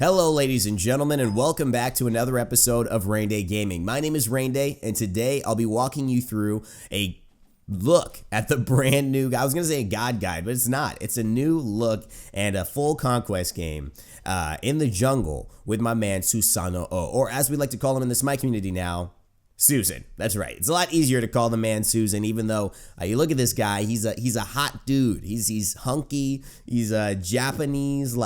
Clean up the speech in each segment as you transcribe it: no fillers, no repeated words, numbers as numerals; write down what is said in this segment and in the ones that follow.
Hello ladies and gentlemen, and welcome back to another episode of Raynday Gaming. My name is Raynday, and today I'll be walking you through a look at the brand new, I was going to say a god guide, but it's not. It's a new look and a full conquest game in the jungle with my man Susano, or as we like to call him in the SMITE community now, Susan. That's right. It's a lot easier to call the man Susan, even though you look at this guy, he's a hot dude. He's hunky. He's a Japanese,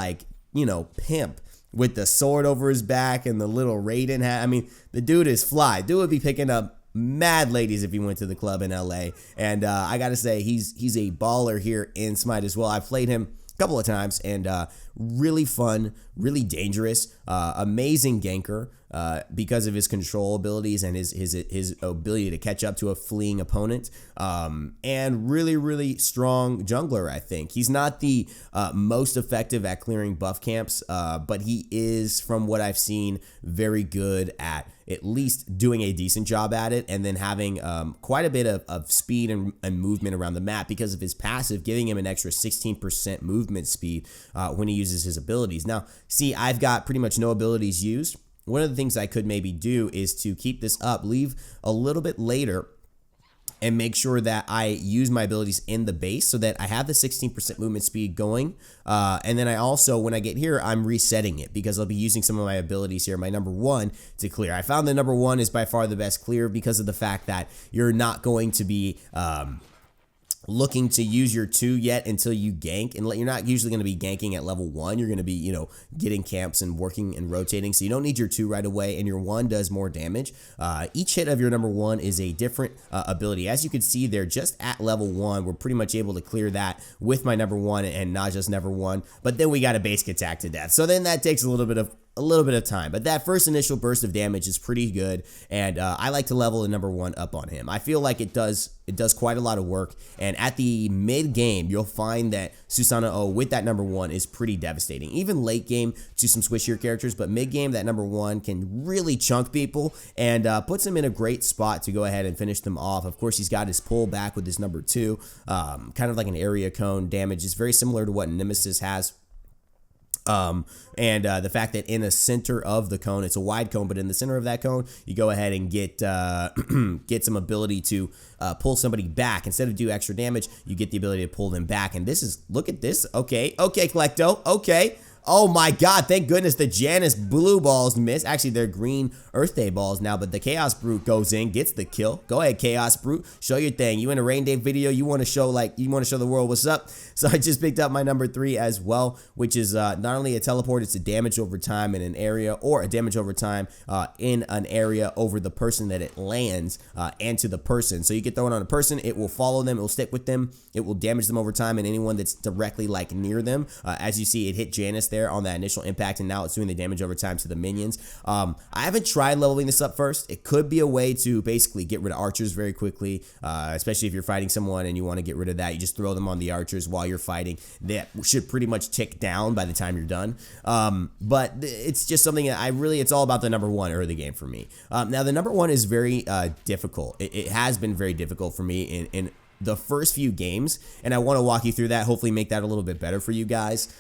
pimp with the sword over his back and the little Raiden hat. I mean, the dude is fly. Dude would be picking up mad ladies if he went to the club in LA. And I gotta say, he's a baller here in SMITE as well. I've played him a couple of times, and really fun, really dangerous, amazing ganker because of his control abilities and his ability to catch up to a fleeing opponent, and really strong jungler. I think he's not the most effective at clearing buff camps, but he is, from what I've seen, very good at least doing a decent job at it, and then having quite a bit of speed and movement around the map because of his passive, giving him an extra 16% movement speed when he uses his abilities. Now, see, I've got pretty much no abilities used. One of the things I could maybe do is to keep this up, leave a little bit later, and make sure that I use my abilities in the base so that I have the 16% movement speed going. And then I also, when I get here, I'm resetting it because I'll be using some of my abilities here, my number one, to clear. I found the number one is by far the best clear because of the fact that you're not going to be looking to use your 2 yet until you gank, and you're not usually going to be ganking at level 1. You're going to be, getting camps and working and rotating, so you don't need your 2 right away, and your 1 does more damage. Each hit of your number 1 is a different ability. As you can see there, just at level 1, we're pretty much able to clear that with my number 1 and not just number 1, but then we got a basic attack to death. So then that takes a little bit of time, but that first initial burst of damage is pretty good, and I like to level the number 1 up on him. I feel like it does quite a lot of work, and at the mid game, you'll find that Susano with that number 1 is pretty devastating. Even late game to some squishier characters, but mid game, that number 1 can really chunk people and puts him in a great spot to go ahead and finish them off. Of course, he's got his pull back with his number 2, kind of like an area cone damage. It's very similar to what Nemesis has. The fact that in the center of the cone, it's a wide cone, but in the center of that cone, you go ahead and get get some ability to pull somebody back. Instead of do extra damage, you get the ability to pull them back. And this is, look at this. Okay, Collecto. Okay. Oh my god, thank goodness the Janus blue balls missed. Actually, they're green Earth Day balls now, but the Chaos Brute goes in, gets the kill. Go ahead, Chaos Brute, show your thing. You in a Raynday video, you want to show the world what's up. So I just picked up my number 3 as well, which is not only a teleport, it's a damage over time in an area, or a damage over time in an area over the person that it lands and to the person. So you can throw it on a person, it will follow them, it will stick with them, it will damage them over time, and anyone that's directly near them. As you see, it hit Janus there on that initial impact, and now it's doing the damage over time to the minions. I haven't tried leveling this up first. It could be a way to basically get rid of archers very quickly, especially if you're fighting someone and you want to get rid of that. You just throw them on the archers while you're fighting. That should pretty much tick down by the time you're done. But it's just something that it's all about the number 1 early the game for me. Now the number 1 is very difficult. It has been very difficult for me in the first few games, and I want to walk you through that, hopefully make that a little bit better for you guys.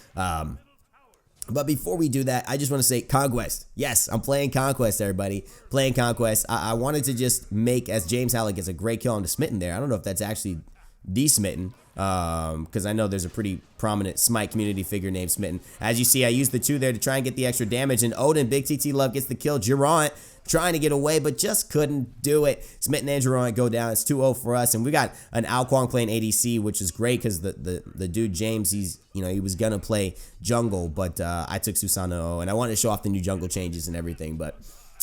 But before we do that, I just want to say Conquest. Yes, I'm playing Conquest, everybody. Playing Conquest. I wanted to just make, as James Hallett gets a great kill on the Smitten there. I don't know if that's actually the Smitten, because I know there's a pretty prominent SMITE community figure named Smitten. As you see, I used the 2 there to try and get the extra damage, and Odin, Big TT Love, gets the kill. Durant trying to get away, but just couldn't do it. Smitten and Durant go down. It's 2-0 for us, and we got an Ao Kwang playing ADC, which is great because the dude James, he was gonna play jungle, but I took Susano, and I wanted to show off the new jungle changes and everything. But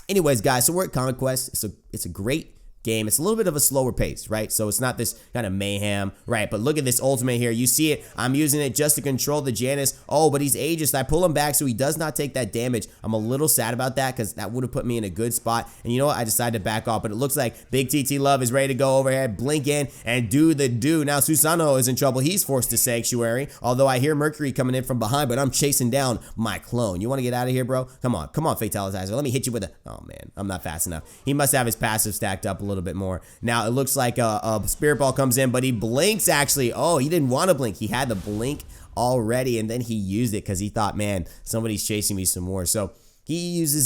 anyways, guys, so we're at Conquest. It's a great game. It's a little bit of a slower pace, right? So it's not this kind of mayhem, right? But look at this ultimate here. You see it. I'm using it just to control the Janus. Oh, but he's Aegis. I pull him back so he does not take that damage. I'm a little sad about that because that would have put me in a good spot. And you know what? I decided to back off, but it looks like Big TT Love is ready to go overhead, blink in, and do the do. Now Susano is in trouble. He's forced to Sanctuary, although I hear Mercury coming in from behind, but I'm chasing down my clone. You want to get out of here, bro? Come on, Fatalitizer. Let me hit you with a... Oh, man. I'm not fast enough. He must have his passive stacked up a little bit more. Now, it looks like a Spirit Ball comes in, but he blinks, actually. Oh, he didn't want to blink. He had to blink already, and then he used it because he thought, man, somebody's chasing me some more. So he uses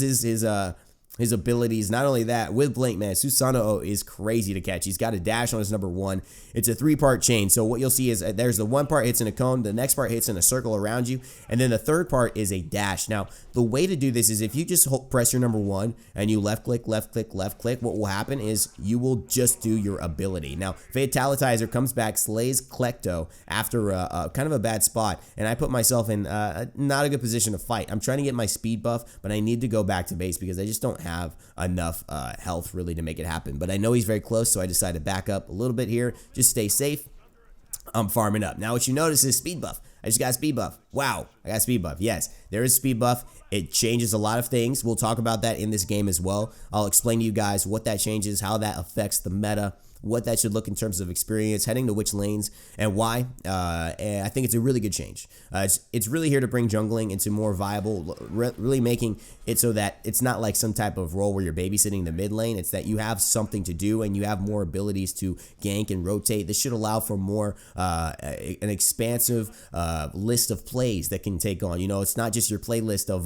his abilities. Not only that, with Blink, man, Susano is crazy to catch. He's got a dash on his number 1. It's a 3-part chain. So what you'll see is there's the one part hits in a cone, the next part hits in a circle around you, and then the third part is a dash. Now, the way to do this is if you just press your number 1 and you left click, left click, left click, what will happen is you will just do your ability. Now, Fatalitizer comes back, slays Klecto after kind of a bad spot, and I put myself in not a good position to fight. I'm trying to get my speed buff, but I need to go back to base because I just don't have enough health really to make it happen. But I know he's very close, so I decided to back up a little bit here, just stay safe. I'm farming up. Now what you notice is speed buff. I just got a speed buff. Wow, I got a speed buff. Yes, there is speed buff. It changes a lot of things. We'll talk about that in this game as well. I'll explain to you guys what that changes, how that affects the meta, what that should look in terms of experience, heading to which lanes, and why. And I think it's a really good change. It's really here to bring jungling into more viable, really making it so that it's not like some type of role where you're babysitting the mid lane. It's that you have something to do and you have more abilities to gank and rotate. This should allow for more an expansive list of plays that can take on. You know, it's not just your playlist of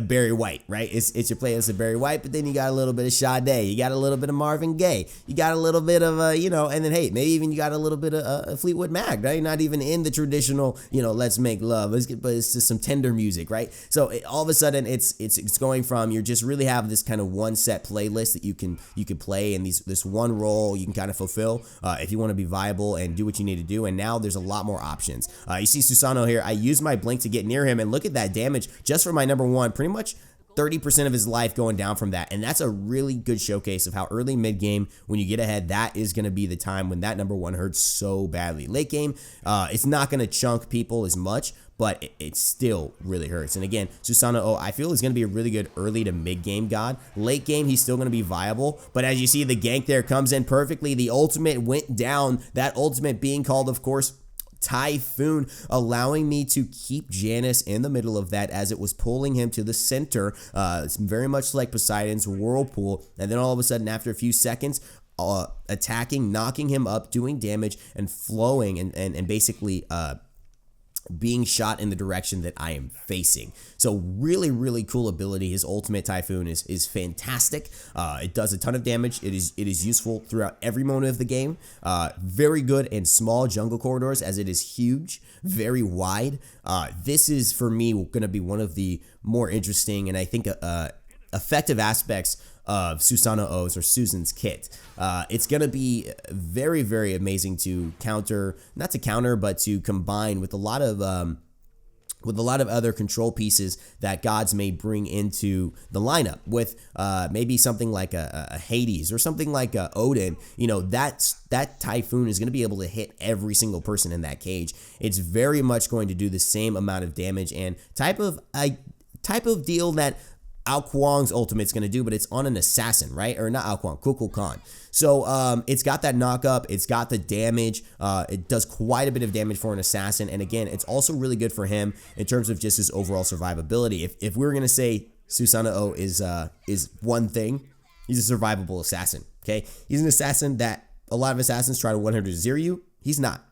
Barry White, right? It's your playlist of Barry White, but then you got a little bit of Sade, you got a little bit of Marvin Gaye, you got a little bit of and then hey, maybe even you got a little bit of Fleetwood Mac, right? Not even in the traditional, let's make love, but it's just some tender music, right? So all of a sudden it's going from, you just really have this kind of one set playlist that you can play, and this one role you can kind of fulfill if you want to be viable and do what you need to do. And now there's a lot more options. You see Susano here. I use my blink to get near him, and look at that damage just for my number 1. Pretty much 30% of his life going down from that, and that's a really good showcase of how early mid game, when you get ahead, that is going to be the time when that number 1 hurts so badly. Late game, it's not going to chunk people as much, but it still really hurts. And again, Susano, I feel is going to be a really good early to mid game god. Late game, he's still going to be viable, but as you see, the gank there comes in perfectly. The ultimate went down, that ultimate being called, of course, Typhoon, allowing me to keep Janus in the middle of that as it was pulling him to the center. It's very much like Poseidon's whirlpool, and then all of a sudden, after a few seconds, attacking, knocking him up, doing damage, and flowing, and basically being shot in the direction that I am facing. So really, really cool ability. His ultimate Typhoon is fantastic. It does a ton of damage. It is useful throughout every moment of the game. Very good in small jungle corridors, as it is huge, very wide. This is, for me, going to be one of the more interesting and I think effective aspects of Susano's or Susan's kit. It's going to be very, very amazing to but to combine with a lot of other control pieces that gods may bring into the lineup, with maybe something like a Hades or something like a Odin. That Typhoon is going to be able to hit every single person in that cage. It's very much going to do the same amount of damage and type of deal that Ao Kuang's ultimate's going to do, but it's on an assassin, right? Or not Ao Kuang, Kukulkan. So it's got that knock-up, it's got the damage, it does quite a bit of damage for an assassin, and again, it's also really good for him in terms of just his overall survivability. If we were going to say Susano is one thing, he's a survivable assassin, okay? He's an assassin that a lot of assassins try to 100-0 you. He's not.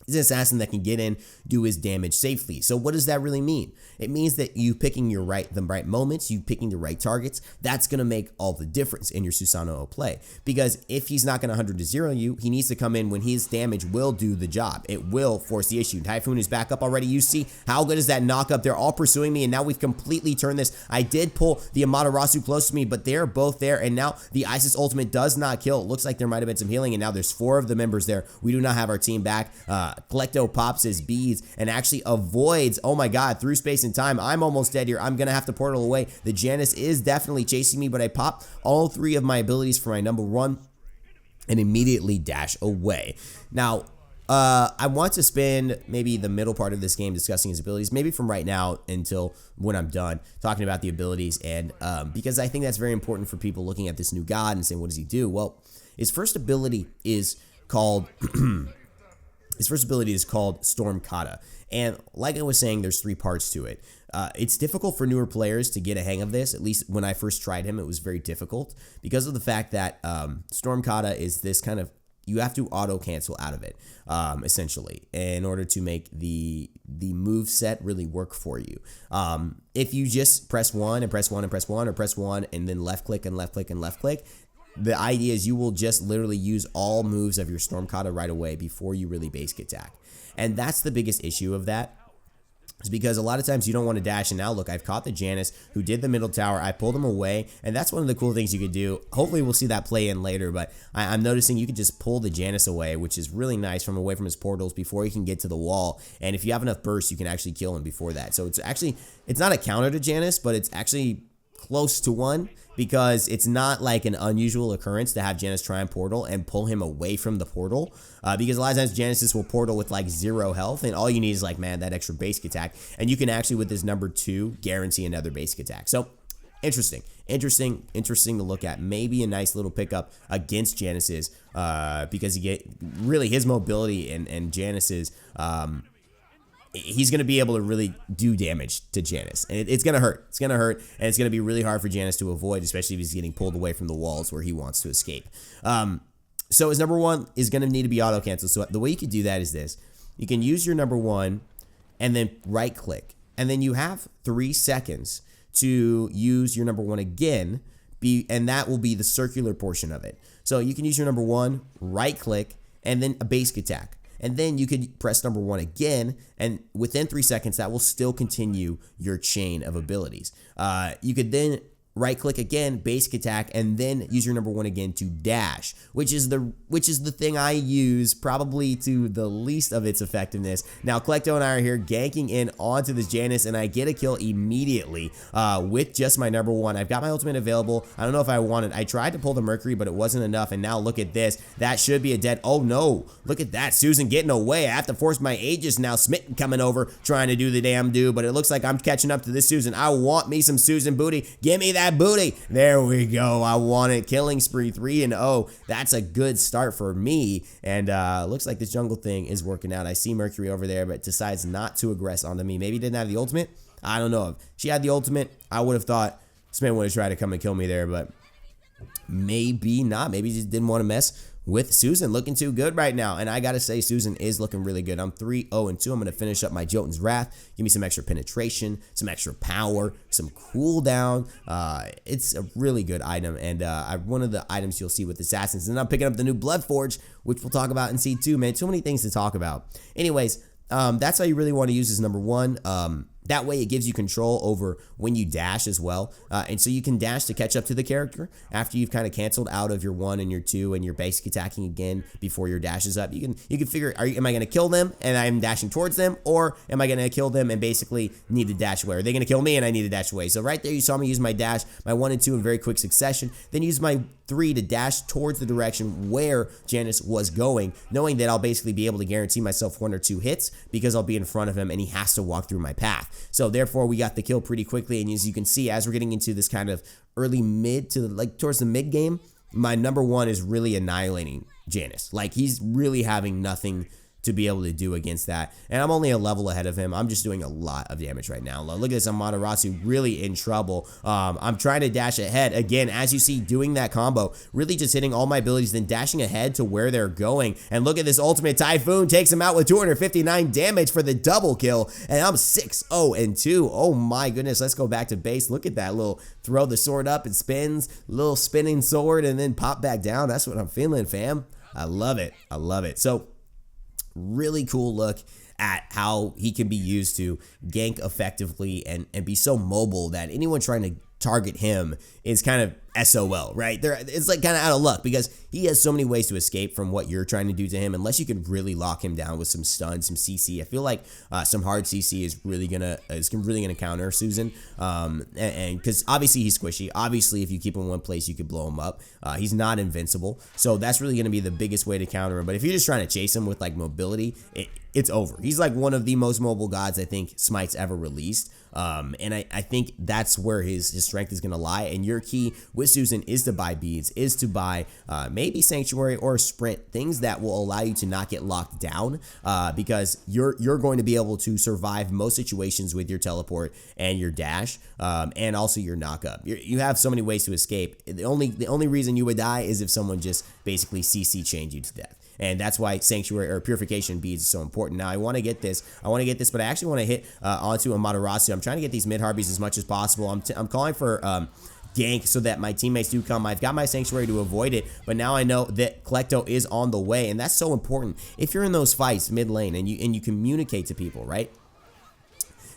He's an assassin that can get in, do his damage safely. So what does that really mean? It means that you picking the right moments, you picking the right targets, that's going to make all the difference in your Susano play. Because if he's not going to 100-0 you, he needs to come in when his damage will do the job. It will force the issue. Typhoon is back up already. You see how good is that knock-up? They're all pursuing me, and now we've completely turned this. I did pull the Amaterasu close to me, but they're both there, and now the Isis ultimate does not kill. It looks like there might have been some healing, and now there's 4 of the members there. We do not have our team back. Klecto pops his beads and actually avoids, oh my god, through space and time. I'm almost dead here. I'm going to have to portal away. The Janus is definitely chasing me, but I pop all 3 of my abilities for my number 1 and immediately dash away. Now, I want to spend maybe the middle part of this game discussing his abilities, maybe from right now until when I'm done, talking about the abilities, and because I think that's very important for people looking at this new god and saying, what does he do? Well, his first ability is called Storm Kata. And like I was saying, there's 3 parts to it. It's difficult for newer players to get a hang of this. At least when I first tried him, it was very difficult because of the fact that Storm Kata is this kind of you have to auto cancel out of it, essentially, in order to make the move set really work for you. If you just press 1 and press 1 and press 1, or press 1 and then left click and left click and left click, the idea is you will just literally use all moves of your Stormkata right away before you really basic attack. And that's the biggest issue of that. It's because a lot of times you don't want to dash, and now look, I've caught the Janus who did the middle tower. I pulled him away, and that's one of the cool things you could do. Hopefully we'll see that play in later, but I'm noticing you can just pull the Janus away, which is really nice, from away from his portals before he can get to the wall. And if you have enough burst, you can actually kill him before that. So it's not a counter to Janus, but it's actually close to one, because it's not like an unusual occurrence to have Janus try and portal and pull him away from the portal, because a lot of times Januses will portal with like 0 health, and all you need is like, man, that extra basic attack, and you can actually with this number 2 guarantee another basic attack. So interesting to look at. Maybe a nice little pickup against Januses, because you get really his mobility and Janus's, he's going to be able to really do damage to Janus. And it's going to hurt. It's going to hurt, and it's going to be really hard for Janus to avoid, especially if he's getting pulled away from the walls where he wants to escape. So his number 1 is going to need to be auto-canceled. So the way you can do that is this. You can use your number 1 and then right-click. And then you have 3 seconds to use your number 1 again, and that will be the circular portion of it. So you can use your number 1, right-click, and then a basic attack. And then you could press number 1 again, and within 3 seconds, that will still continue your chain of abilities. You could then right-click again, basic attack, and then use your number 1 again to dash, which is the thing I use probably to the least of its effectiveness. Now, Kolekto and I are here ganking in onto this Janus, and I get a kill immediately with just my number 1. I've got my ultimate available. I don't know if I wanted. I tried to pull the Mercury, but it wasn't enough, and now look at this. That should be a dead. Oh, no. Look at that. Susan getting away. I have to force my Aegis now. Smitten coming over, trying to do the damn do, but it looks like I'm catching up to this Susan. I want me some Susan booty. Give me that booty. There we go. I want it. Killing spree 3-0. That's a good start for me. And looks like this jungle thing is working out. I see Mercury over there, but decides not to aggress onto me. Maybe he didn't have the ultimate. I don't know. If she had the ultimate, I would have thought Smith would have tried to come and kill me there, but maybe not. Maybe he just didn't want to mess with Susan. Looking too good right now. And I got to say, Susan is looking really good. I'm 3-0-2. I'm going to finish up my Jotunn's Wrath. Give me some extra penetration, some extra power, some cooldown. It's a really good item. And one of the items you'll see with Assassins. And I'm picking up the new Bloodforge, which we'll talk about in C2, man. Too many things to talk about. Anyways, that's how you really want to use this number 1. That way it gives you control over when you dash as well. And so you can dash to catch up to the character after you've kind of canceled out of your 1 and your 2 and you're basic attacking again before your dash is up. You can figure, am I going to kill them and I'm dashing towards them, or am I going to kill them and basically need to dash away? Are they going to kill me and I need to dash away? So right there you saw me use my dash, my 1 and 2 in very quick succession, then use my 3 to dash towards the direction where Janus was going, knowing that I'll basically be able to guarantee myself 1 or 2 hits because I'll be in front of him and he has to walk through my path. So therefore we got the kill pretty quickly, and as you can see, as we're getting into this kind of early mid to like towards the mid game, my number 1 is really annihilating Janus. Like, he's really having nothing to be able to do against that. And I'm only a level ahead of him. I'm just doing a lot of damage right now. Look at this, Amaterasu really in trouble. I'm trying to dash ahead. Again, as you see, doing that combo, really just hitting all my abilities, then dashing ahead to where they're going. And look at this ultimate. Typhoon takes him out with 259 damage for the double kill. And I'm 6-0-2. Oh my goodness. Let's go back to base. Look at that little throw the sword up and spins, little spinning sword, and then pop back down. That's what I'm feeling, fam. I love it. I love it. So, really cool look at how he can be used to gank effectively and be so mobile that anyone trying to target him is kind of SOL, right? It's like kind of out of luck because he has so many ways to escape from what you're trying to do to him unless you can really lock him down with some stun, some CC. I feel like some hard CC is really gonna counter Susan, and because obviously he's squishy. Obviously, if you keep him in one place, you could blow him up. He's not invincible, so that's really gonna be the biggest way to counter him. But if you're just trying to chase him with like mobility, it's over. He's like one of the most mobile gods I think Smite's ever released. And I think that's where his strength is going to lie. And your key with Susan is to buy beads, is to buy maybe Sanctuary or Sprint, things that will allow you to not get locked down because you're going to be able to survive most situations with your teleport and your dash and also your knockup. You have so many ways to escape. The only reason you would die is if someone just basically CC chained you to death. And that's why Sanctuary or Purification beads is so important. Now, I want to get this, but I actually want to hit onto Amaterasu. I'm trying to get these mid-harpies as much as possible. I'm calling for gank so that my teammates do come. I've got my Sanctuary to avoid it, but now I know that Kolekto is on the way, and that's so important. If you're in those fights mid lane and you communicate to people, right?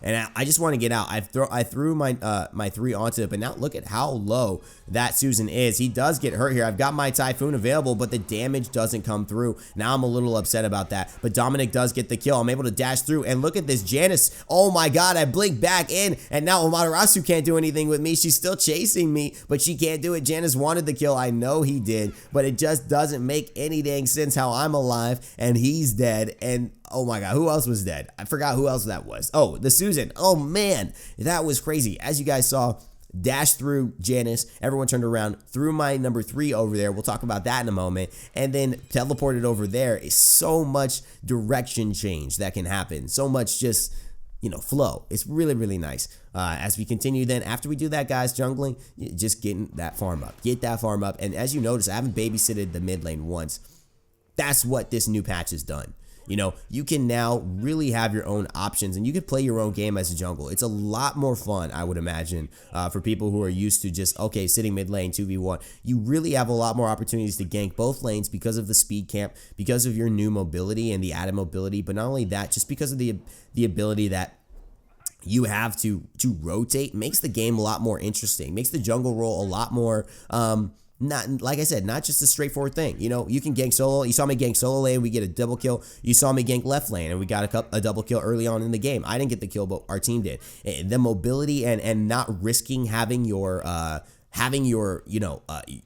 And I just want to get out. I threw my my 3 onto it, but now look at how low that Susan is. He does get hurt here. I've got my Typhoon available, but the damage doesn't come through. Now I'm a little upset about that. But Dominic does get the kill. I'm able to dash through, and look at this Janice. Oh my God, I blinked back in, and now Amaterasu can't do anything with me. She's still chasing me, but she can't do it. Janice wanted the kill. I know he did, but it just doesn't make any dang sense how I'm alive and he's dead. And oh my God, who else was dead? I forgot who else that was. Oh, the Susan. Oh man, that was crazy. As you guys saw, dash through Janice, everyone turned around, threw my number 3 over there. We'll talk about that in a moment. And then teleported over there. Is so much direction change that can happen. So much just, you know, flow. It's really, really nice. As we continue then, after we do that, guys, jungling, just getting that farm up. Get that farm up. And as you notice, I haven't babysitted the mid lane once. That's what this new patch has done. You know, you can now really have your own options and you can play your own game as a jungle. It's a lot more fun, I would imagine, for people who are used to just, okay, sitting mid lane 2v1. You really have a lot more opportunities to gank both lanes because of the speed camp, because of your new mobility and the added mobility, but not only that, just because of the ability that you have to rotate, makes the game a lot more interesting, makes the jungle role a lot more not, like I said, not just a straightforward thing. You know, you can gank solo. You saw me gank solo lane, we get a double kill. You saw me gank left lane, and we got a double kill early on in the game. I didn't get the kill, but our team did. The mobility and not risking having your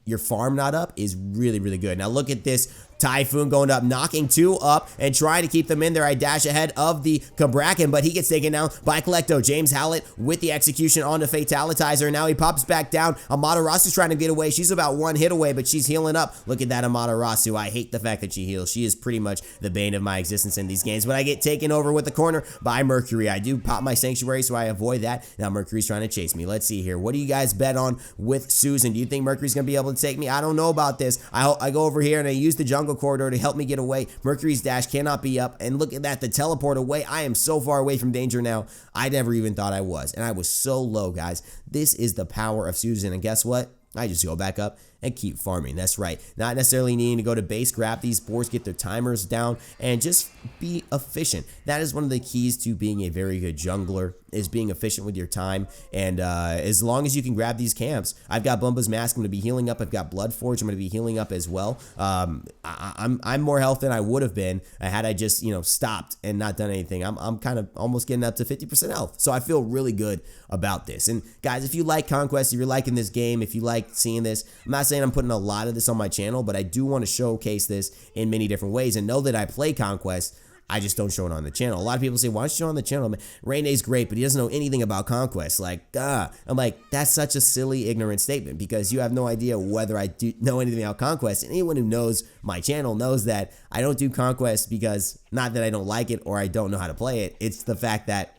your farm not up is really, really good. Now look at this. Typhoon going up, knocking 2 up, and trying to keep them in there. I dash ahead of the Cabrakan, but he gets taken down by Kolekto. James Hallett with the execution on the Fatalitizer. Now he pops back down. Amaterasu's trying to get away. She's about 1 hit away, but she's healing up. Look at that Amaterasu. I hate the fact that she heals. She is pretty much the bane of my existence in these games, but I get taken over with the corner by Mercury. I do pop my Sanctuary, so I avoid that. Now Mercury's trying to chase me. Let's see here. What do you guys bet on with Susan? Do you think Mercury's going to be able to take me? I don't know about this. I go over here and I use the jungle corridor to help me get away. Mercury's dash cannot be up, and look at that, the teleport away. I am so far away from danger now. I never even thought I was, and I was so low, guys. This is the power of Susan, and guess what? I just go back up and keep farming. That's right. Not necessarily needing to go to base, grab these boards, get their timers down, and just be efficient. That is one of the keys to being a very good jungler, is being efficient with your time. And as long as you can grab these camps, I've got Bumba's Mask. I'm going to be healing up. I've got Bloodforge. I'm going to be healing up as well. I'm more health than I would have been had I just, you know, stopped and not done anything. I'm kind of almost getting up to 50% health. So I feel really good about this. And guys, if you like Conquest, if you're liking this game, if you like seeing this, I'm not saying I'm putting a lot of this on my channel, but I do want to showcase this in many different ways and know that I play Conquest. I just don't show it on the channell. A lot of people say, why don't you show it on the channel? Raynay's great, but he doesn't know anything about Conquest. Like, I'm like, that's such a silly, ignorant statement, because you have no idea whether I do know anything about Conquest. And anyone who knows my channel knows that I don't do Conquest because, not that I don't like it or I don't know how to play it. It's the fact that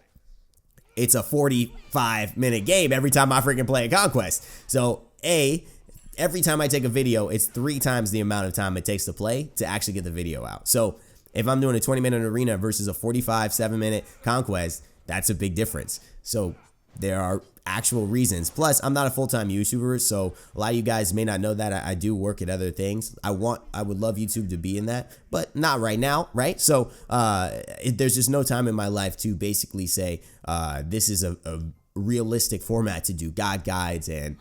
it's a 45-minute game every time I freaking play a Conquest. So, every time I take a video, it's 3 times the amount of time it takes to play to actually get the video out. So if I'm doing a 20-minute arena versus a 7-minute Conquest, that's a big difference. So there are actual reasons. Plus, I'm not a full-time YouTuber, so a lot of you guys may not know that I do work at other things. I would love YouTube to be in that, but not right now, right? So there's just no time in my life to basically say this is a realistic format to do God guides and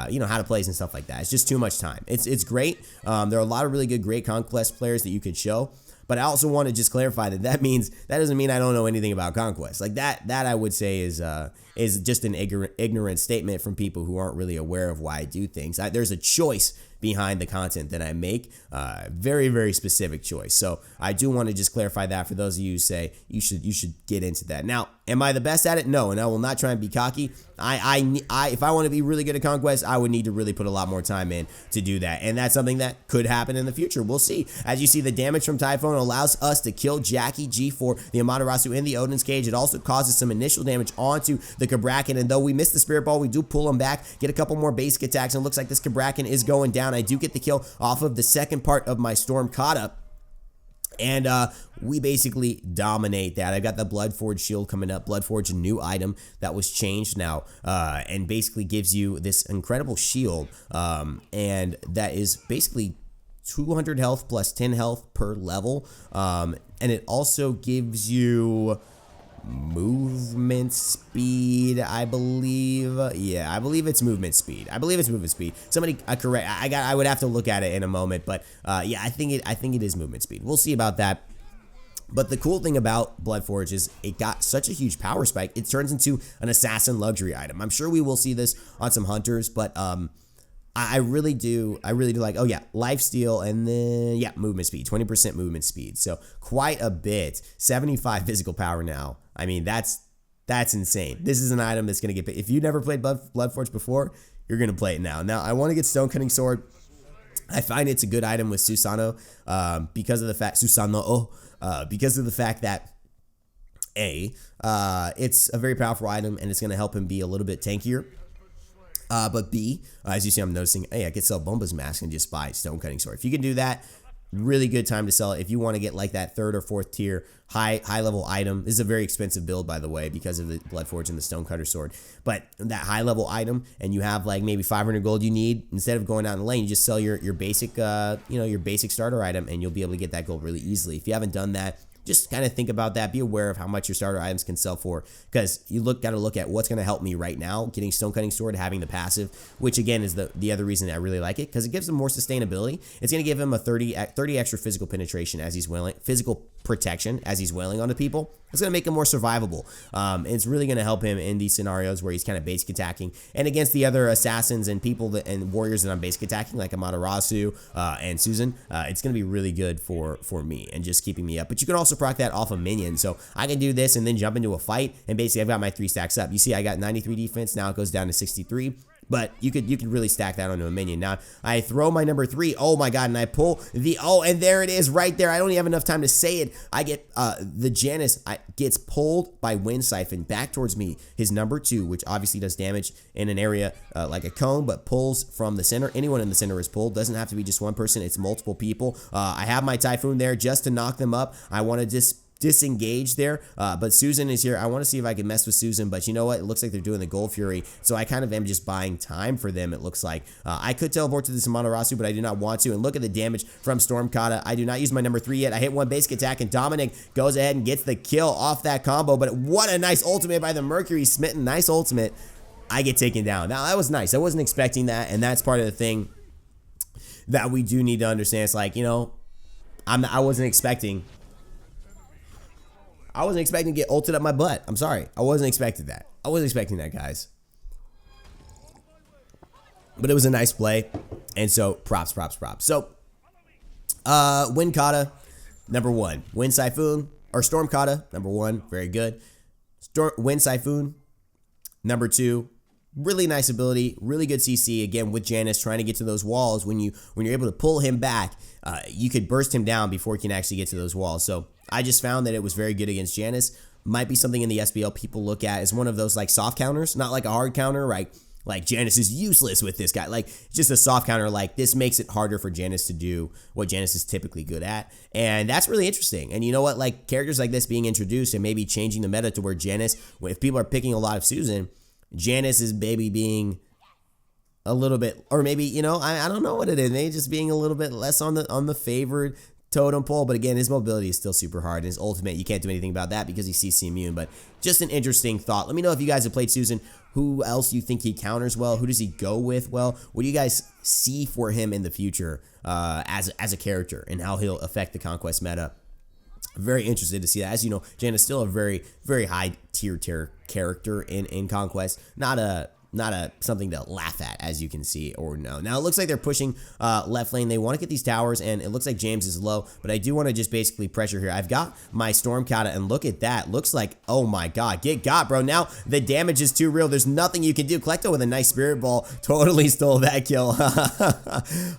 you know, how to play and stuff like that. It's just too much time. It's great. There are a lot of really good great Conquest players that you could show, but I also want to just clarify that that doesn't mean I don't know anything about Conquest. Like that I would say is just an ignorant statement from people who aren't really aware of why I do things. There's a choice behind the content that I make. Very, very specific choice. So I do want to just clarify that for those of you who say you should get into that. Now, am I the best at it? No, and I will not try and be cocky. If I want to be really good at Conquest, I would need to really put a lot more time in to do that, and that's something that could happen in the future. We'll see. As you see, the damage from Typhoon allows us to kill Jackie, G4, the Amaterasu in the Odin's Cage. It also causes some initial damage onto the Cabrakan, and though we missed the Spirit Ball, we do pull him back, get a couple more basic attacks, and it looks like this Cabrakan is going down. I do get the kill off of the second part of my Storm Kata. And we basically dominate that. I've got the Bloodforge shield coming up. Bloodforge, a new item that was changed now, and basically gives you this incredible shield. And that is basically 200 health plus 10 health per level. And it also gives you movement speed, I believe. Yeah, I believe it's movement speed. Somebody correct. I would have to look at it in a moment, but yeah, I think it is movement speed. We'll see about that. But the cool thing about Bloodforge is it got such a huge power spike. It turns into an assassin luxury item. I'm sure we will see this on some hunters, but I really do like, oh yeah, lifesteal, and then yeah, movement speed, 20% movement speed. So quite a bit. 75 physical power now. I mean, that's insane. This is an item that's going to get, if you've never played Bloodforge before, you're going to play it now. Now, I want to get Stone Cutting Sword. I find it's a good item with Susano because of the fact, because of the fact that it's a very powerful item and it's going to help him be a little bit tankier. But B, as you see, I'm noticing, hey, I could sell Bomba's Mask and just buy Stone Cutting Sword. If you can do that, really good time to sell it. If you want to get like that 3rd or 4th tier high level item, this is a very expensive build, by the way, because of the Bloodforge and the Stonecutter Sword. But that high level item, and you have like maybe 500 gold you need, instead of going out in the lane, you just sell your basic, your basic starter item, and you'll be able to get that gold really easily. If you haven't done that, just kind of think about that. Be aware of how much your starter items can sell for, because you got to look at what's going to help me right now. Getting Stone Cutting Sword, having the passive, which again is the other reason I really like it, because it gives him more sustainability. It's going to give him a 30 extra physical penetration as he's wailing, physical protection as he's wailing onto people. It's going to make him more survivable. It's really going to help him in these scenarios where he's kind of basic attacking, and against the other assassins and people and warriors that I'm basic attacking, like Amaterasu and Susan. It's going to be really good for me and just keeping me up. But you can also proc that off a minion, so I can do this and then jump into a fight, and basically I've got my 3 stacks up. You see I got 93 defense, now it goes down to 63. But you could really stack that onto a minion. Now, I throw my number 3. Oh my god, and I pull the, oh, and there it is right there. I don't even have enough time to say it. I get, the Janus gets pulled by Wind Siphon back towards me. His number 2, which obviously does damage in an area like a cone, but pulls from the center. Anyone in the center is pulled. Doesn't have to be just one person. It's multiple people. I have my Typhoon there just to knock them up. I want to just disengage there, but Susan is here. I want to see if I can mess with Susan, but you know what? It looks like they're doing the Gold Fury, so I kind of am just buying time for them, it looks like. I could teleport to this Amaterasu, but I do not want to, and look at the damage from Storm Kata. I do not use my number 3 yet. I hit one basic attack, and Dominic goes ahead and gets the kill off that combo, but what a nice ultimate by the Mercury Smitten. Nice ultimate. I get taken down. Now, that was nice. I wasn't expecting that, and that's part of the thing that we do need to understand. It's like, you know, I wasn't expecting to get ulted up my butt. I'm sorry. I wasn't expecting that. I wasn't expecting that, guys. But it was a nice play. And so, props. So, Wind Kata, number 1. Wind Siphon, or Storm Kata, number 1. Very good. Wind Siphon, number 2. Really nice ability. Really good CC. Again, with Janus trying to get to those walls. When you're able to pull him back, you could burst him down before he can actually get to those walls. So, I just found that it was very good against Janus. Might be something in the SBL people look at as one of those like soft counters, not like a hard counter, right? Like Janus is useless with this guy. Like just a soft counter, like this makes it harder for Janus to do what Janus is typically good at. And that's really interesting. And you know what? Like characters like this being introduced and maybe changing the meta to where Janus, if people are picking a lot of Susan, Janus is maybe being a little bit, or maybe, you know, I don't know what it is. Maybe just being a little bit less on the favored totem pole. But again, his mobility is still super hard. And his ultimate, you can't do anything about that because he's CC immune. But just an interesting thought. Let me know if you guys have played Susan. Who else you think he counters well? Who does he go with well? What do you guys see for him in the future as a character and how he'll affect the Conquest meta? Very interested to see that. As you know, Janus is still a very, very high tier character in Conquest. Not a something to laugh at, as you can see or know. Now it looks like they're pushing left lane. They want to get these towers, and it looks like James is low, but I do want to just basically pressure here. I've got my Storm Kata, and look at that. Looks like, oh my god, get got, bro. Now the damage is too real. There's nothing you can do. Kollecto with a nice Spirit Ball totally stole that kill.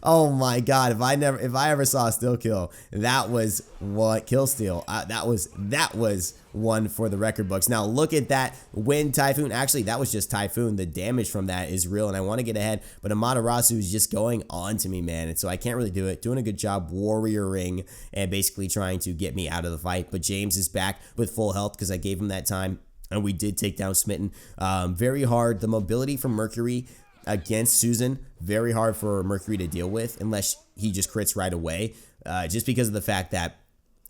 Oh my god, if I ever saw a steal kill, that was what kill steal. That was one for the record books. Now look at that Wind Typhoon. Actually, that was just Typhoon. The damage from that is real, and I want to get ahead, but Amaterasu is just going on to me, man, and so I can't really do it. Doing a good job warrioring and basically trying to get me out of the fight, but James is back with full health because I gave him that time, and we did take down Smitten. Very hard. The mobility from Mercury against Susan, very hard for Mercury to deal with unless he just crits right away, just because of the fact that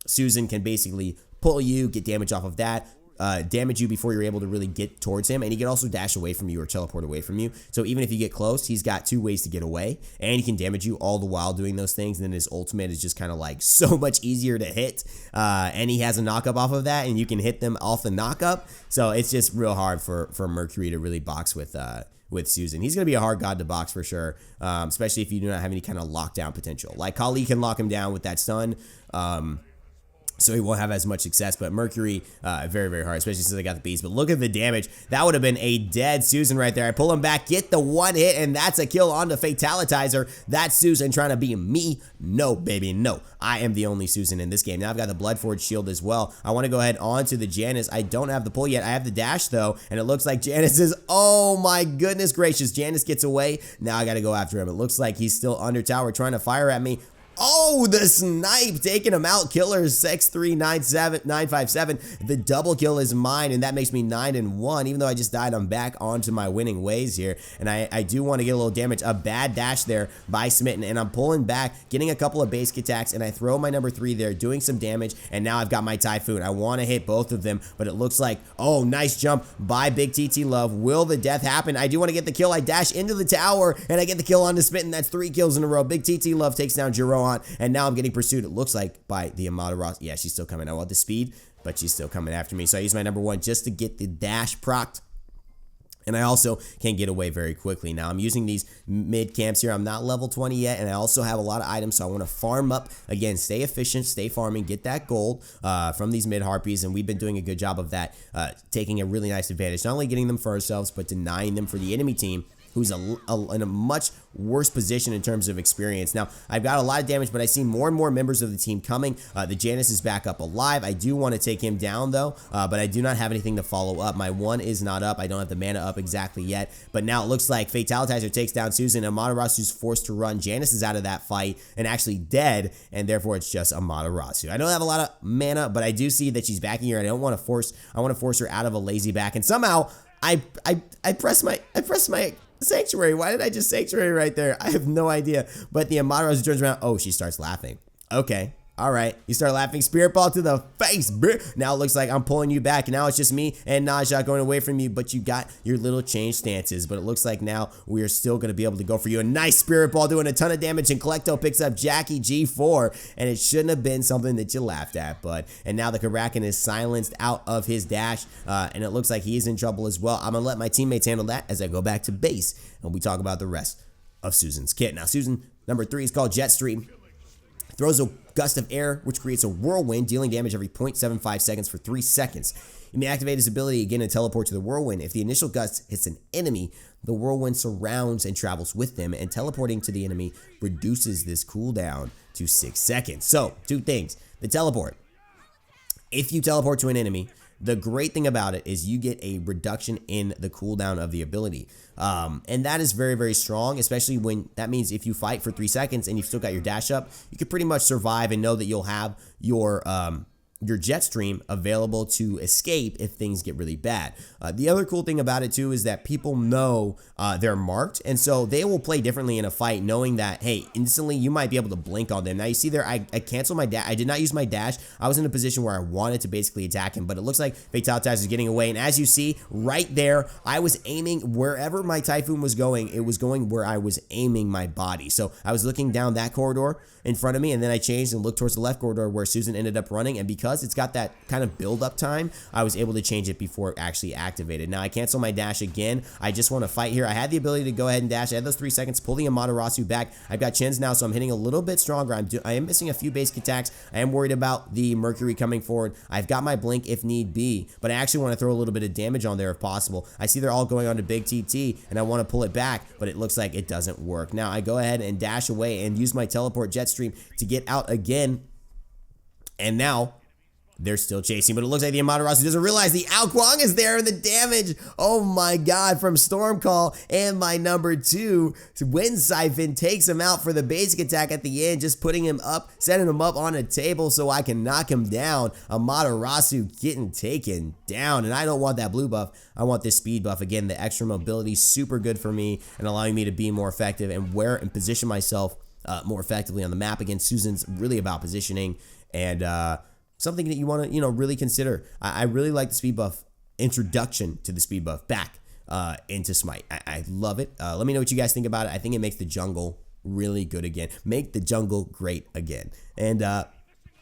Susan can basically pull you, get damage off of that, damage you before you're able to really get towards him, and he can also dash away from you or teleport away from you. So even if you get close, he's got 2 ways to get away, and he can damage you all the while doing those things, and then his ultimate is just kind of like so much easier to hit, and he has a knock-up off of that, and you can hit them off the knock-up, so it's just real hard for Mercury to really box with Susan. He's going to be a hard god to box for sure, especially if you do not have any kind of lockdown potential. Like, Kali can lock him down with that stun, so he won't have as much success, but Mercury, very, very hard, especially since I got the beast. But look at the damage. That would have been a dead Susan right there. I pull him back, get the 1 hit, and that's a kill on the Fatalitizer. That's Susan trying to be me. No, baby, no. I am the only Susan in this game. Now I've got the Bloodforge shield as well. I want to go ahead on to the Janice. I don't have the pull yet. I have the dash, though, and it looks like Janice is, oh my goodness gracious. Janice gets away. Now I got to go after him. It looks like he's still under tower trying to fire at me. Oh, the snipe taking him out. Killer 63957. The double kill is mine, and that makes me 9-1. Even though I just died, I'm back onto my winning ways here, and I do want to get a little damage. A bad dash there by Smitten, and I'm pulling back, getting a couple of basic attacks, and I throw my number 3 there, doing some damage, and now I've got my Typhoon. I want to hit both of them, but it looks like, oh, nice jump by Big TT Love. Will the death happen? I do want to get the kill. I dash into the tower, and I get the kill on the Smitten. That's 3 kills in a row. Big TT Love takes down Jotunn. And now I'm getting pursued, it looks like, by the Amaterasu. Yeah, she's still coming. I want the speed, but she's still coming after me. So I use my number 1 just to get the dash procced. And I also can get away very quickly. Now, I'm using these mid camps here. I'm not level 20 yet, and I also have a lot of items, so I want to farm up. Again, stay efficient, stay farming, get that gold from these mid harpies, and we've been doing a good job of that, taking a really nice advantage. Not only getting them for ourselves, but denying them for the enemy team, who's in a much worse position in terms of experience. Now, I've got a lot of damage, but I see more and more members of the team coming. The Janice is back up alive. I do want to take him down, though, but I do not have anything to follow up. My 1 is not up. I don't have the mana up exactly yet, but now it looks like Fatalitizer takes down Susan. Amaterasu's forced to run. Janice is out of that fight and actually dead, and therefore it's just Amaterasu. I don't have a lot of mana, but I do see that she's backing here, and I want to force her out of a lazy back, and somehow I press my Sanctuary. Why did I just Sanctuary right there? I have no idea. But the Amaterasu turns around. Oh, she starts laughing. Okay. All right. You start laughing. Spirit Ball to the face. Now it looks like I'm pulling you back. Now it's just me and Naja going away from you, but you got your little change stances. But it looks like now we are still going to be able to go for you. A nice Spirit Ball doing a ton of damage, and Kollecto picks up Jackie G4, and it shouldn't have been something that you laughed at. And now the Karakin is silenced out of his dash, and it looks like he is in trouble as well. I'm going to let my teammates handle that as I go back to base, and we talk about the rest of Susan's kit. Now, Susan, number 3 is called Jetstream. Throws a gust of air, which creates a whirlwind, dealing damage every 0.75 seconds for 3 seconds. You may activate his ability again and teleport to the whirlwind. If the initial gust hits an enemy, the whirlwind surrounds and travels with them, and teleporting to the enemy reduces this cooldown to 6 seconds. So, 2 things. The teleport. If you teleport to an enemy, the great thing about it is you get a reduction in the cooldown of the ability. And that is very, very strong, especially when that means if you fight for 3 seconds and you've still got your dash up, you can pretty much survive and know that you'll have your jet stream available to escape if things get really bad. The other cool thing about it too is that people know they're marked, and so they will play differently in a fight, knowing that, hey, instantly you might be able to blink on them. Now you see there, I canceled my dash. I did not use my dash. I was in a position where I wanted to basically attack him, but it looks like Fatalitizer is getting away, and as you see right there, I was aiming wherever my Typhoon was going. It was going where I was aiming my body. So I was looking down that corridor in front of me, and then I changed and looked towards the left corridor where Susan ended up running, and because because it's got that kind of build up time, I was able to change it before it actually activated. Now I cancel my dash again. I just want to fight here. I had the ability to go ahead and dash. I had those 3 seconds, pull the Amaterasu back. I've got chins now, so I'm hitting a little bit stronger. I am missing a few basic attacks. I am worried about the Mercury coming forward. I've got my blink if need be, but I actually want to throw a little bit of damage on there if possible. I see they're all going on to big TT, and I want to pull it back, but it looks like it doesn't work. Now I go ahead and dash away and use my teleport jet stream to get out again, and now they're still chasing, but it looks like the Amaterasu doesn't realize the Ao Kuang is there and the damage. Oh my god, from Storm Call and my number 2. Wind Siphon takes him out for the basic attack at the end, just putting him up, setting him up on a table so I can knock him down. Amaterasu getting taken down, and I don't want that blue buff. I want this speed buff. Again, the extra mobility, super good for me and allowing me to be more effective and wear and position myself more effectively on the map. Again, Susan's really about positioning and something that you want to, really consider. I really like the speed buff introduction to the speed buff back into Smite. I love it. Let me know what you guys think about it. I think it makes the jungle really good again. Make the jungle great again. And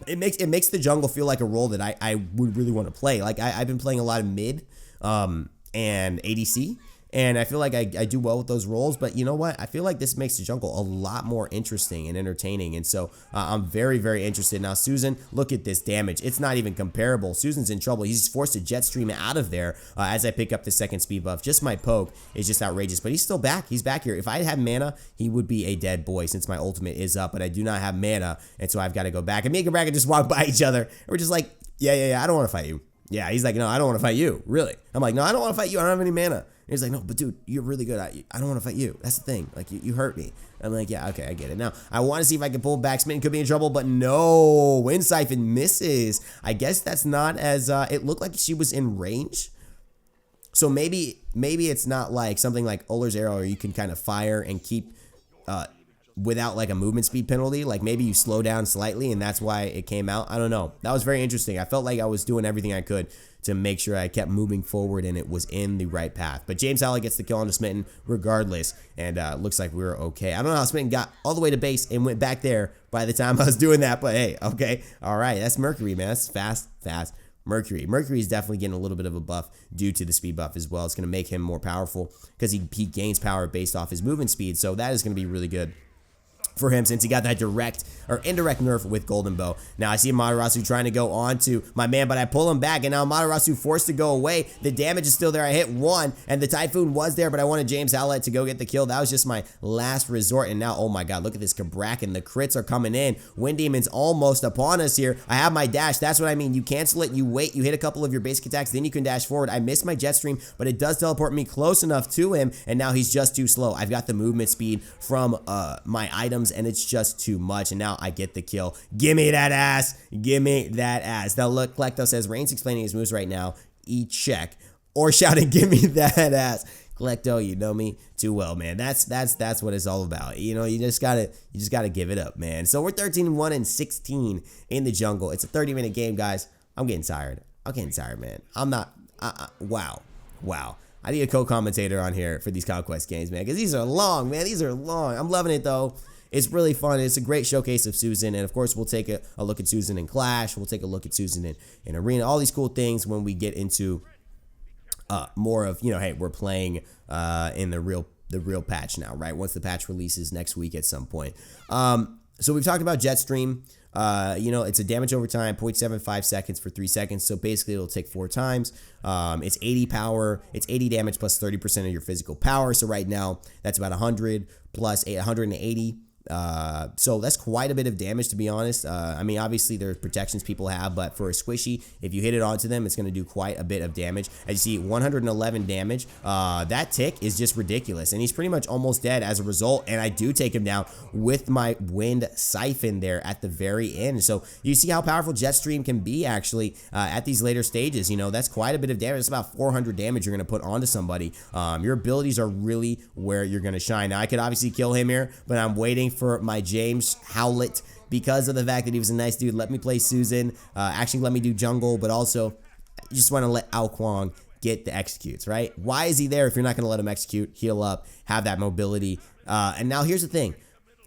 it makes the jungle feel like a role that I would really want to play. Like I've been playing a lot of mid and ADC. And I feel like I do well with those roles, but you know what? I feel like this makes the jungle a lot more interesting and entertaining, and so I'm very, very interested. Now, Susan, look at this damage. It's not even comparable. Susan's in trouble. He's forced to jet stream out of there as I pick up the second speed buff. Just my poke is just outrageous, but he's still back. He's back here. If I had mana, he would be a dead boy since my ultimate is up, but I do not have mana, and so I've got to go back. And me and Gabraka just walk by each other, and we're just like, yeah, I don't want to fight you. Yeah, he's like, no, I don't want to fight you, really. I'm like, no, I don't want to fight you. I don't have any mana. And he's like, no, but dude, you're really good. I don't want to fight you. That's the thing. Like, you hurt me. I'm like, yeah, okay, I get it. Now, I want to see if I can pull back. Smitten could be in trouble, but no. Wind Siphon misses. I guess that's not as, it looked like she was in range. So maybe it's not like something like Uller's Arrow where you can kind of fire and keep, without like a movement speed penalty. Like maybe you slow down slightly and that's why it came out. I don't know. That was very interesting. I felt like I was doing everything I could to make sure I kept moving forward and it was in the right path. But James Howlett gets the kill on the Smitten regardless, and looks like we were okay. I don't know how Smitten got all the way to base and went back there by the time I was doing that, but hey, okay. All right, that's Mercury, man. That's fast Mercury. Mercury is definitely getting a little bit of a buff due to the speed buff as well. It's going to make him more powerful because he gains power based off his movement speed, so that is going to be really good for him since he got that direct or indirect nerf with Golden Bow. Now I see Amaterasu trying to go on to my man, but I pull him back, and now Amaterasu forced to go away. The damage is still there. I hit 1, and the Typhoon was there, but I wanted James Howlett to go get the kill. That was just my last resort, and now, oh my god, look at this Cabrakan. The crits are coming in. Wind Demon's almost upon us here. I have my dash. That's what I mean. You cancel it, you wait, you hit a couple of your basic attacks, then you can dash forward. I missed my jet stream, but it does teleport me close enough to him, and now he's just too slow. I've got the movement speed from my items, and it's just too much, and now I get the kill. Give me that ass. Give me that ass. Now look, Klecto says RAYNz explaining his moves right now. E-check. Or shouting, give me that ass. Klecto, you know me too well, man. That's what it's all about. You know, you just gotta give it up, man. So we're 13-1 and 16 in the jungle. It's a 30-minute game, guys. I'm getting tired. Man. I'm not. Wow. I need a co-commentator on here for these Conquest games, man, because these are long, man. These are long. I'm loving it though. It's really fun. It's a great showcase of Susan. And of course, we'll take a look at Susan in Clash. We'll take a look at Susan in Arena. All these cool things when we get into more of, hey, we're playing in the real patch now, right? Once the patch releases next week at some point. So we've talked about Jetstream. It's a damage over time, 0.75 seconds for 3 seconds. So basically it'll take 4 times. It's 80 power. It's 80 damage plus 30% of your physical power. So right now that's about 100 plus 180. So that's quite a bit of damage, to be honest. I mean, obviously there's protections people have, but for a squishy, if you hit it onto them, it's going to do quite a bit of damage. As you see, 111 damage. That tick is just ridiculous, and he's pretty much almost dead as a result, and I do take him down with my Wind Siphon there at the very end. So you see how powerful Jetstream can be, actually, at these later stages. That's quite a bit of damage. It's about 400 damage you're going to put onto somebody. Your abilities are really where you're going to shine. Now, I could obviously kill him here, but I'm waiting for my James Howlett because of the fact that he was a nice dude. Let me play Susan, actually let me do jungle, but also you just want to let Ao Kuang get the executes, right? Why is he there if you're not going to let him execute, heal up, have that mobility? And now here's the thing.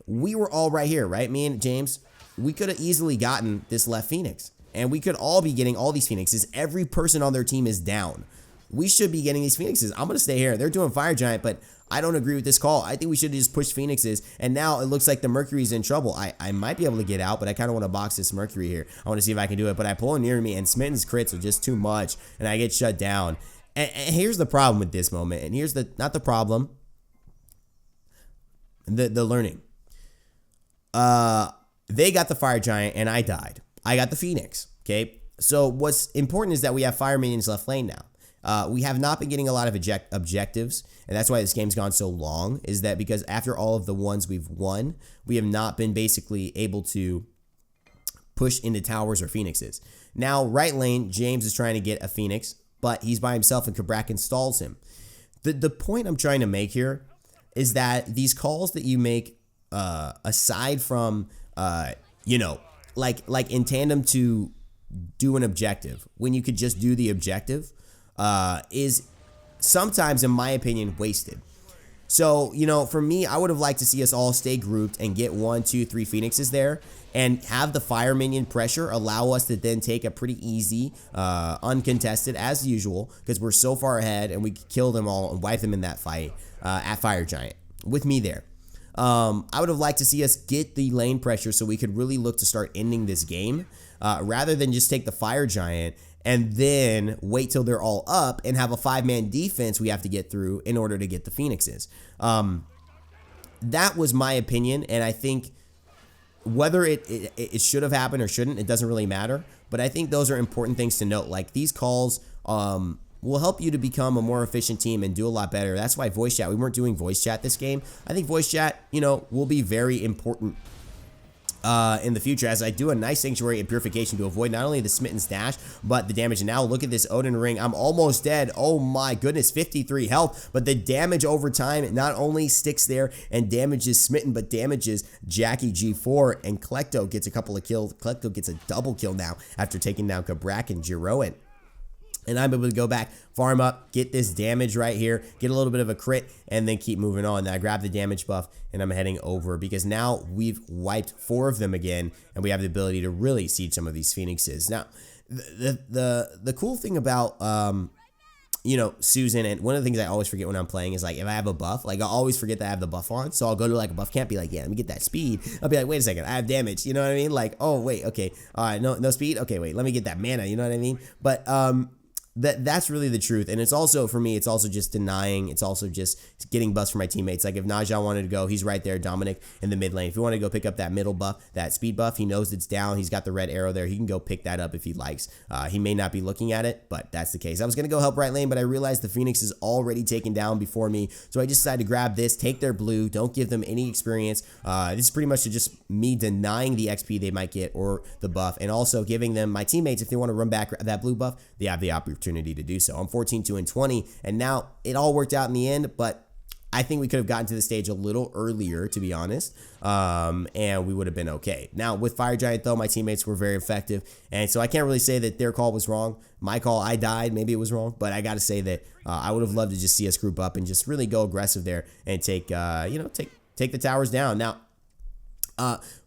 We were all right here, right? Me and James, we could have easily gotten this left Phoenix. And we could all be getting all these Phoenixes. Every person on their team is down. We should be getting these Phoenixes. I'm going to stay here. They're doing Fire Giant, but I don't agree with this call. I think we should just push Phoenixes. And now it looks like the Mercury's in trouble. I might be able to get out, but I kind of want to box this Mercury here. I want to see if I can do it. But I pull him near me, and Smiten's crits are just too much, and I get shut down. And here's the problem with this moment. And here's not the problem. The learning. They got the Fire Giant, and I died. I got the Phoenix. Okay. So what's important is that we have Fire Minions left lane now. We have not been getting a lot of objectives, and that's why this game's gone so long, is that because after all of the ones we've won, we have not been basically able to push into towers or Phoenixes. Now, right lane, James is trying to get a Phoenix, but he's by himself, and Kabrak installs him. The point I'm trying to make here is that these calls that you make, aside from, like in tandem to do an objective, when you could just do the objective, is sometimes, in my opinion, wasted. So, for me, I would have liked to see us all stay grouped and get 1, 2, 3 Phoenixes there and have the Fire Minion pressure allow us to then take a pretty easy, uncontested, as usual, because we're so far ahead and we could kill them all and wipe them in that fight at Fire Giant with me there. I would have liked to see us get the lane pressure so we could really look to start ending this game, rather than just take the Fire Giant and then wait till they're all up and have a 5-man defense we have to get through in order to get the Phoenixes. That was my opinion, and I think whether it should have happened or shouldn't, it doesn't really matter. But I think those are important things to note. Like, these calls will help you to become a more efficient team and do a lot better. That's why voice chat, we weren't doing voice chat this game. I think voice chat, will be very important in the future, as I do a nice Sanctuary and Purification to avoid not only the Smitten Stash, but the damage. And now look at this Odin Ring. I'm almost dead. Oh my goodness, 53 health. But the damage over time, it not only sticks there and damages Smitten, but damages Jackie G4. And Klecto gets a couple of kills. Klecto gets a double kill now after taking down Kabrak and Jiroen. And I'm able to go back, farm up, get this damage right here, get a little bit of a crit, and then keep moving on. Now I grab the damage buff, and I'm heading over because now we've wiped 4 of them again, and we have the ability to really siege some of these Phoenixes. Now, the cool thing about Susan, and one of the things I always forget when I'm playing is, like, if I have a buff, like, I always forget that I have the buff on, so I'll go to, like, a buff camp, be like, yeah, let me get that speed. I'll be like, wait a second, I have damage, you know what I mean? Like, oh, wait, okay, all right, no speed? Okay, wait, let me get that mana, you know what I mean? But, that's really the truth. And it's also, for me, it's also just denying. It's also just getting buffs for my teammates. Like, if Naja wanted to go, he's right there, Dominic in the mid lane. If you want to go pick up that middle buff, that speed buff, he knows it's down. He's got the red arrow there. He can go pick that up if he likes. He may not be looking at it, but that's the case. I was going to go help right lane, but I realized the Phoenix is already taken down before me. So I just decided to grab this, take their blue, don't give them any experience. This is pretty much just me denying the XP they might get or the buff, and also giving them, my teammates, if they want to run back that blue buff, they have the opportunity to do so. I'm 14-2-20, and now it all worked out in the end, but I think we could have gotten to the stage a little earlier, to be honest, and we would have been okay. Now, with Fire Giant, though, my teammates were very effective, and so I can't really say that their call was wrong. My call, I died, maybe it was wrong, but I got to say that I would have loved to just see us group up and just really go aggressive there and take the towers down. Now,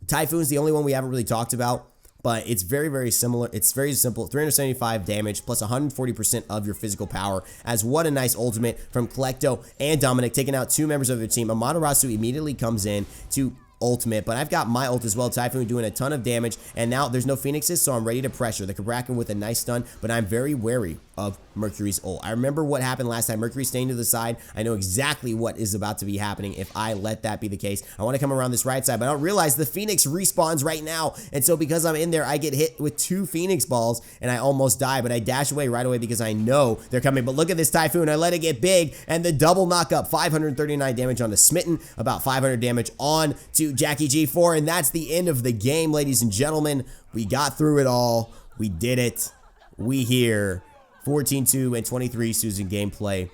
Typhoon's the only one we haven't really talked about, but it's very, very similar. It's very simple. 375 damage plus 140% of your physical power. As what a nice ultimate from Klecto and Dominic, taking out 2 members of their team. Amaterasu immediately comes in to ultimate, but I've got my ult as well. Typhoon doing a ton of damage, and now there's no Phoenixes, so I'm ready to pressure. The Kabrakan with a nice stun, but I'm very wary of Mercury's ult. I remember what happened last time. Mercury staying to the side. I know exactly what is about to be happening if I let that be the case. I want to come around this right side, but I don't realize the Phoenix respawns right now, and so because I'm in there, I get hit with 2 Phoenix balls, and I almost die, but I dash away right away because I know they're coming. But look at this Typhoon. I let it get big, and the double knockup. 539 damage on the Smitten, about 500 damage on to Jackie G4, and that's the end of the game, ladies and gentlemen. We got through it all. We did it. We here. 14-2-23 Susan gameplay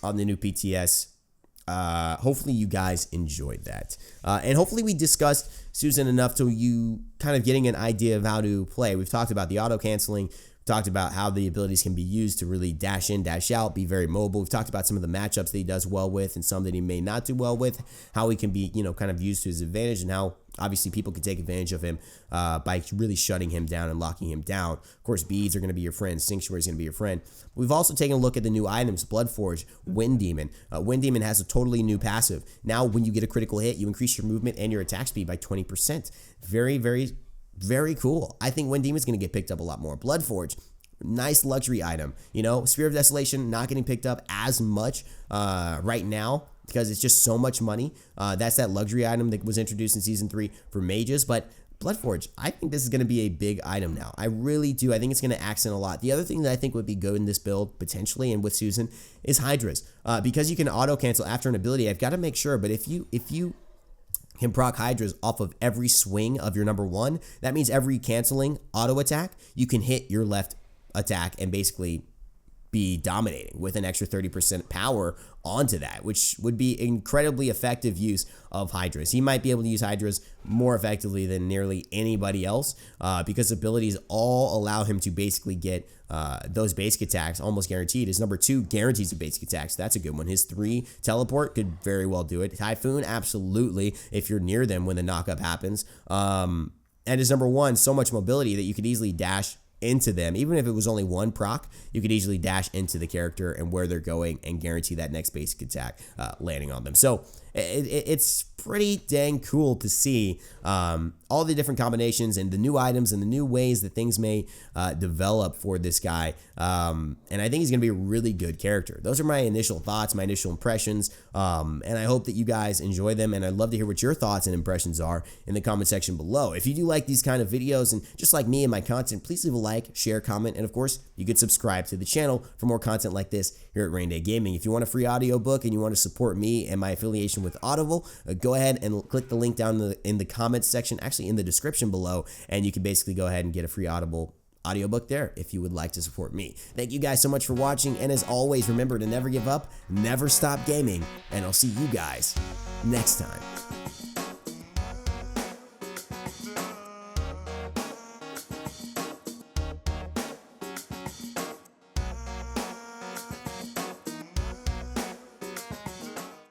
on the new PTS. Hopefully you guys enjoyed that. And hopefully we discussed Susan enough to you kind of getting an idea of how to play. We've talked about the auto canceling. talked about how the abilities can be used to really dash in, dash out, be very mobile. We've talked about some of the matchups that he does well with and some that he may not do well with, how he can be, kind of used to his advantage, and how obviously people can take advantage of him by really shutting him down and locking him down. Of course, beads are going to be your friend. Sanctuary is going to be your friend. We've also taken a look at the new items, Bloodforge, Wind Demon. Wind Demon has a totally new passive. Now, when you get a critical hit, you increase your movement and your attack speed by 20%. Very, very, very cool. I think Wind Demon is going to get picked up a lot more. Bloodforge, nice luxury item. Spear of Desolation not getting picked up as much right now because it's just so much money. That's that luxury item that was introduced in Season 3 for mages, but Bloodforge, I think this is going to be a big item now. I really do. I think it's going to accent a lot. The other thing that I think would be good in this build, potentially, and with Susan, is Hydras. Because you can auto-cancel after an ability, I've got to make sure, but if you can proc Hydras off of every swing of your number 1, that means every canceling auto attack, you can hit your left attack and basically be dominating with an extra 30% power onto that, which would be incredibly effective use of Hydras. He might be able to use Hydras more effectively than nearly anybody else because abilities all allow him to basically get those basic attacks almost guaranteed. His number 2 guarantees a basic attack, so that's a good one. His 3 teleport could very well do it. Typhoon, absolutely, if you're near them when the knockup happens. And his number 1, so much mobility that you could easily dash into them. Even if it was only 1 proc, you could easily dash into the character and where they're going and guarantee that next basic attack landing on them. So it's pretty dang cool to see all the different combinations and the new items and the new ways that things may develop for this guy. And I think he's going to be a really good character. Those are my initial thoughts, my initial impressions, and I hope that you guys enjoy them, and I'd love to hear what your thoughts and impressions are in the comment section below. If you do like these kind of videos and just like me and my content, please leave a like, share, comment, and of course, you could subscribe to the channel for more content like this here at Raynday Gaming. If you want a free audiobook and you want to support me and my affiliation with Audible, go ahead and click the link down in the comments section, actually in the description below, and you can basically go ahead and get a free Audible audiobook there if you would like to support me. Thank you guys so much for watching, and as always, remember to never give up, never stop gaming, and I'll see you guys next time.